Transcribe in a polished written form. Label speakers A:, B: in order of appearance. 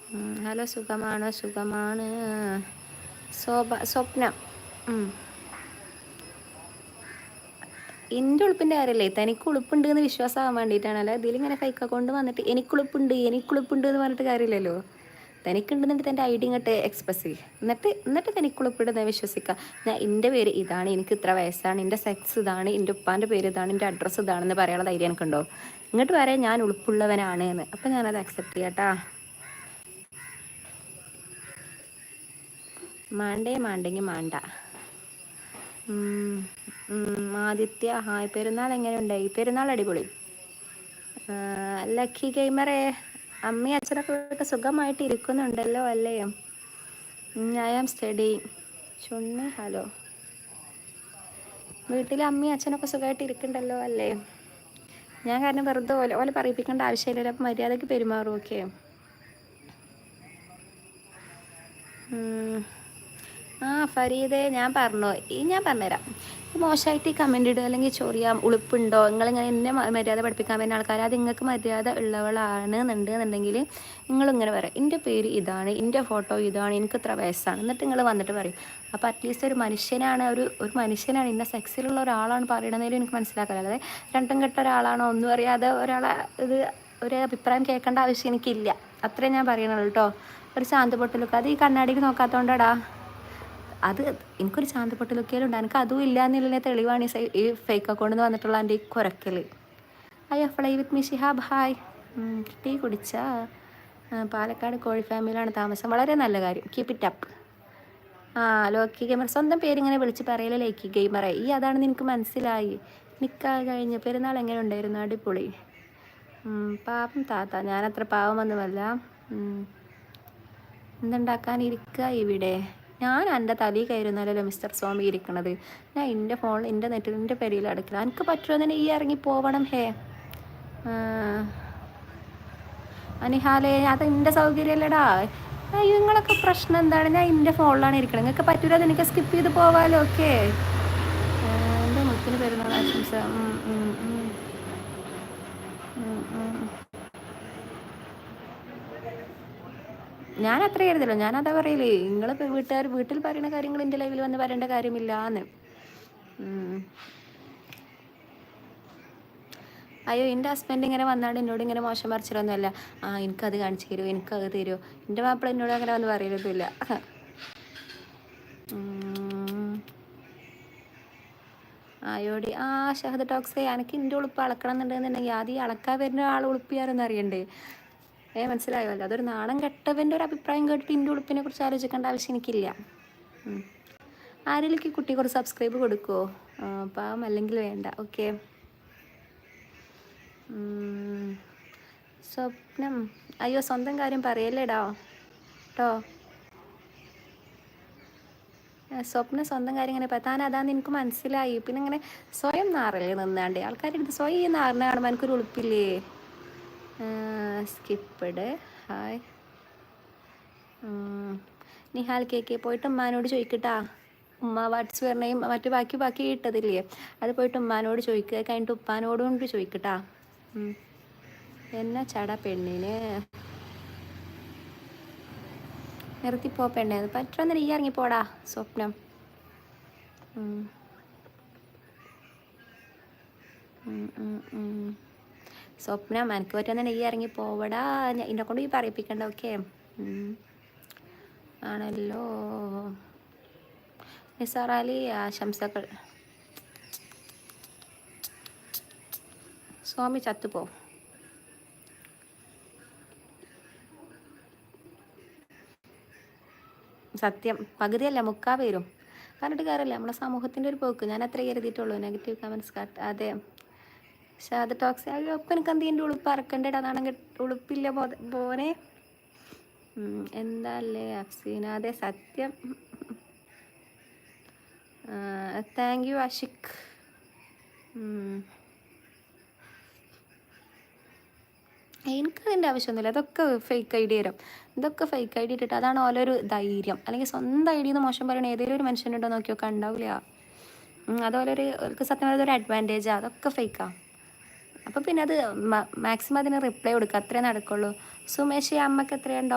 A: Hello, സുഖമാണ് സുഖമാണ്. സ്വപ്നം. എൻ്റെ ഉളുപ്പിൻ്റെ കാര്യമല്ലേ, തനിക്ക് ഉളുപ്പുണ്ട് എന്ന് വിശ്വാസമാകാൻ വേണ്ടിയിട്ടാണല്ലോ ഇതിലിങ്ങനെ ഫേക്ക് അക്കൗണ്ട് വന്നിട്ട് എനിക്കുളുപ്പുണ്ട് എന്ന് പറഞ്ഞിട്ട് കാര്യമില്ലല്ലോ. തനിക്കുണ്ടെന്നിട്ട് തൻ്റെ ഐ ഡി ഇങ്ങോട്ട് എക്സ്പ്രസ് ചെയ്യും, എന്നിട്ട് തനിക്കുളുപ്പിടുന്ന വിശ്വസിക്കുക. ഞാൻ എൻ്റെ പേര് ഇതാണ്, എനിക്ക് ഇത്ര വയസ്സാണ്, എൻ്റെ സെക്സ് ഇതാണ്, എൻ്റെ ഉപ്പാൻ്റെ പേര് ഇതാണ്, എൻ്റെ അഡ്രസ്സ് ഇതാണെന്ന് പറയാനുള്ള ധൈര്യം എനിക്കുണ്ടോ? ഇങ്ങോട്ട് പറയാൻ ഞാൻ ഉളുപ്പുള്ളവനാണ് എന്ന്. അപ്പം ഞാനത് അക്സെപ്റ്റ് ചെയ്യാട്ടാ. മാണ്ടെങ്കിൽ മാണ്ട. ആദിത്യ ഹായ്, പെരുന്നാൾ എങ്ങനെയുണ്ടായി? പെരുന്നാൾ അടിപൊളി. ലക്കി ഗെയിമറെ, അമ്മയും അച്ഛനൊക്കെ വീട്ട് സുഖമായിട്ട് ഇരിക്കുന്നുണ്ടല്ലോ അല്ലേ? I am study. ചുണ്ണി ഹലോ. വീട്ടിൽ അമ്മയും അച്ഛനൊക്കെ സുഖമായിട്ട് ഇരിക്കുന്നുണ്ടല്ലോ അല്ലേ? ഞാൻ കാരണം വെറുതെ ഓലെ പറയിപ്പിക്കേണ്ട ആവശ്യമില്ലല്ലോ. അപ്പം മര്യാദയ്ക്ക് പെരുമാറും. ഓക്കെ. ഫരീദേ, ഞാൻ പറഞ്ഞുതരാം. മോശമായിട്ട് ഈ കമൻ്റ് ഇടുക അല്ലെങ്കിൽ ചൊറിയാം ഉളുപ്പുണ്ടോ, നിങ്ങളിങ്ങനെ എന്നെ മര്യാദ പഠിപ്പിക്കാൻ പറ്റുന്ന ആൾക്കാർ, അത് നിങ്ങൾക്ക് മര്യാദ ഉള്ളവളാണെന്നുണ്ടെങ്കിൽ നിങ്ങളിങ്ങനെ പറയാം, എൻ്റെ പേര് ഇതാണ്, എൻ്റെ ഫോട്ടോ ഇതാണ്, എനിക്ക് ഇത്ര വയസ്സാണ്, എന്നിട്ട് നിങ്ങൾ വന്നിട്ട് പറയും. അപ്പോൾ അറ്റ്ലീസ്റ്റ് ഒരു മനുഷ്യനാണ്, ഒരു മനുഷ്യനാണ്, ഇന്ന സെക്സിലുള്ള ഒരാളാണ് പറയണമെന്നതിലും എനിക്ക് മനസ്സിലാക്കാൻ. അല്ലാതെ രണ്ടും കെട്ട ഒരാളാണോ ഒന്നും അറിയാതെ ഒരാളെ ഒരു അഭിപ്രായം കേൾക്കേണ്ട ആവശ്യം എനിക്കില്ല. അത്രേ ഞാൻ പറയണുള്ളൂ കേട്ടോ. ഒരു ശാന്തപൊട്ടലൊക്കെ അത് ഈ കണ്ണാടിക്ക് നോക്കാത്തതുകൊണ്ടാടാ. അത് എനിക്കൊരു ശാന്തപൊട്ടലൊക്കെയുണ്ട്, എനിക്ക് അതും ഇല്ല എന്നുള്ള തെളിവാണ് ഈ ഫേക്ക് അക്കൗണ്ടിൽ നിന്ന് വന്നിട്ടുള്ള എൻ്റെ ഈ കുരക്കൽ. I fly with me Shihab hi. Tea കുടിച്ച? പാലക്കാട് കോഴി ഫാമിലിയിലാണ് താമസം. വളരെ നല്ല കാര്യം, keep it up. Loki gamer, സ്വന്തം പേരിങ്ങനെ വിളിച്ച് പറയലേ ലൈക്കി ഗെയിമറെ. അതാണെന്ന് എനിക്ക് മനസ്സിലായി. നിക്കാഹ് കഴിഞ്ഞ് പെരുന്നാൾ എങ്ങനെ ഉണ്ടായിരുന്നു? അടിപൊളി. പാവം താത്ത, ഞാനത്ര പാവമൊന്നുമല്ല. എന്തുണ്ടാക്കാനിരിക്കുക ഇവിടെ? ഞാൻ എൻ്റെ തലയിൽ കയറുന്നല്ലോ മിസ്റ്റർ സ്വാമി ഇരിക്കണത്. ഞാൻ എൻ്റെ ഫോണിൽ എൻ്റെ നെറ്റിൽ എൻ്റെ പെരിയിൽ അടക്കില്ല. എനിക്ക് പറ്റുമോ തന്നെ ഈ ഇറങ്ങി പോവണം. ഹേ അനിഹാലേ, അത് എൻ്റെ സൗകര്യമല്ലേടാ. നിങ്ങളൊക്കെ പ്രശ്നം എന്താണ്? ഞാൻ എൻ്റെ ഫോണിലാണ് ഇരിക്കണം, നിങ്ങൾക്ക് പറ്റൂല, എനിക്ക് സ്കിപ്പ് ചെയ്ത് പോവാലോ. ഓക്കെ. എൻ്റെ മുത്തിന് പെരുന്നാൾ ആശംസ. ഞാൻ അത്ര കരുതല്ലോ, ഞാനതാ പറയലേ. നിങ്ങൾ വീട്ടിൽ പറയുന്ന കാര്യങ്ങൾ എൻ്റെ ലൈവിൽ വന്ന് പറയേണ്ട കാര്യമില്ല എന്ന്. അയ്യോ, എൻ്റെ ഹസ്ബൻഡ് ഇങ്ങനെ വന്നാണ്ട് എന്നോട് ഇങ്ങനെ മോശം പറിച്ചിട്ടൊന്നുമല്ല. എനിക്കത് കാണിച്ചു തരുമോ, എനിക്കത് തരുമോ. എൻ്റെ മാപ്പിള എന്നോട് അങ്ങനെ വന്ന് പറയലൊന്നുമില്ല. ആയോടി ഷഹദ് ടോക്സേ, എനിക്ക് എൻ്റെ ഉളുപ്പ് അളക്കണം എന്നുണ്ടെന്നുണ്ടെങ്കിൽ ആദ്യം അളക്കാൻ വരുന്ന ആൾ ഉളുപ്പിയാരെന്ന് അറിയണ്ടേ? മനസ്സിലായല്ലോ. അതൊരു നാണം കെട്ടവൻ്റെ ഒരു അഭിപ്രായം കേട്ടിട്ട് എൻ്റെ ഉളുപ്പിനെ കുറിച്ച് ആലോചിക്കേണ്ട ആവശ്യം എനിക്കില്ല. ആരെങ്കിലും കുട്ടി കുറച്ച് സബ്സ്ക്രൈബ് കൊടുക്കുമോ? പാവം, അല്ലെങ്കിൽ വേണ്ട. ഓക്കെ. സ്വപ്നം, അയ്യോ സ്വന്തം കാര്യം പറയല്ലേടാ കേട്ടോ. സ്വപ്നം സ്വന്തം കാര്യം ഇങ്ങനെ താൻ അതാന്ന് എനിക്ക് മനസ്സിലായി. പിന്നെ ഇങ്ങനെ സ്വയം നാറല്ലേ നിന്നാണ്ട് ആൾക്കാരെടുത്ത് സ്വയം ഈ നാറിനെ കാണുമ്പോൾ എനിക്കൊരു ഉളുപ്പില്ലേ? സ്കിപ്പഡ് ഹായ്. നിഹാൽ കേക്ക്, പോയിട്ട് ഉമ്മാനോട് ചോദിക്കട്ടാ. ഉമ്മ വാട്സ് പറഞ്ഞയും മറ്റു ബാക്കി ഇട്ടതില്ലേ, അത് പോയിട്ട് ഉമ്മാനോട് ചോദിക്കുക. കഴിഞ്ഞിട്ട് ഉപ്പാനോടും കൊണ്ട് ചോദിക്കട്ടാ. എന്നാ ചട പെണ്ണിന് നിർത്തിപ്പോ പെണ്ണേ, പറ്റുമെന്നല്ല ഈ ഇറങ്ങിപ്പോടാ സ്വപ്നം. സ്വപ്നം, എനിക്ക് പറ്റുന്ന ഈ ഇറങ്ങി പോവടാ. എന്നെ കൊണ്ട് ഈ പറയിപ്പിക്കണ്ട. ഓക്കെ ആണല്ലോ. നിസാർ അലി, ആശംസകൾ. സ്വാമി ചത്തുപോ. സത്യം, പകുതിയല്ല മുക്കാ പേരും പറഞ്ഞിട്ട് കാര്യമില്ല. നമ്മളെ സമൂഹത്തിൻ്റെ ഒരു പോക്ക്. ഞാൻ അത്ര കരുതിയിട്ടുള്ളൂ. നെഗറ്റീവ് കമൻസ് കാട്ട്. അതെ, ഷാദ് ടോക്സ്. അയ്യോ, അപ്പം എനിക്ക് എന്തെങ്കിലും ഉളുപ്പ് അറക്കണ്ടേടാ. അതാണ് ഉളുപ്പില്ല പോനെ. എന്താ അല്ലേ അഫ്സീന? അതെ സത്യം. Thank you Ashiq. എനിക്കതിൻ്റെ ആവശ്യമൊന്നുമില്ല. അതൊക്കെ ഫേക്ക് ഐ ഡി തരും. ഇതൊക്കെ ഫേക്ക് ഐ ഡി ഇട്ടിട്ട് അതാണ് ഓരോരു ധൈര്യം. അല്ലെങ്കിൽ സ്വന്തം ഐ ഡിന്ന് മോശം പറയണ ഏതെങ്കിലും ഒരു മനുഷ്യനുണ്ടോ നോക്കിയൊക്കെ ഉണ്ടാവില്ല. അവർക്ക് സത്യം പറയുന്നത് ഒരു അഡ്വാൻറ്റേജാണ്. അതൊക്കെ ഫേക്കാണ്. അപ്പോൾ പിന്നെ അത് മാക്സിമം അതിന് റിപ്ലൈ കൊടുക്കുക, അത്രേ നടക്കുള്ളൂ. സുമേഷ്, അമ്മക്ക് എത്രയുണ്ടോ?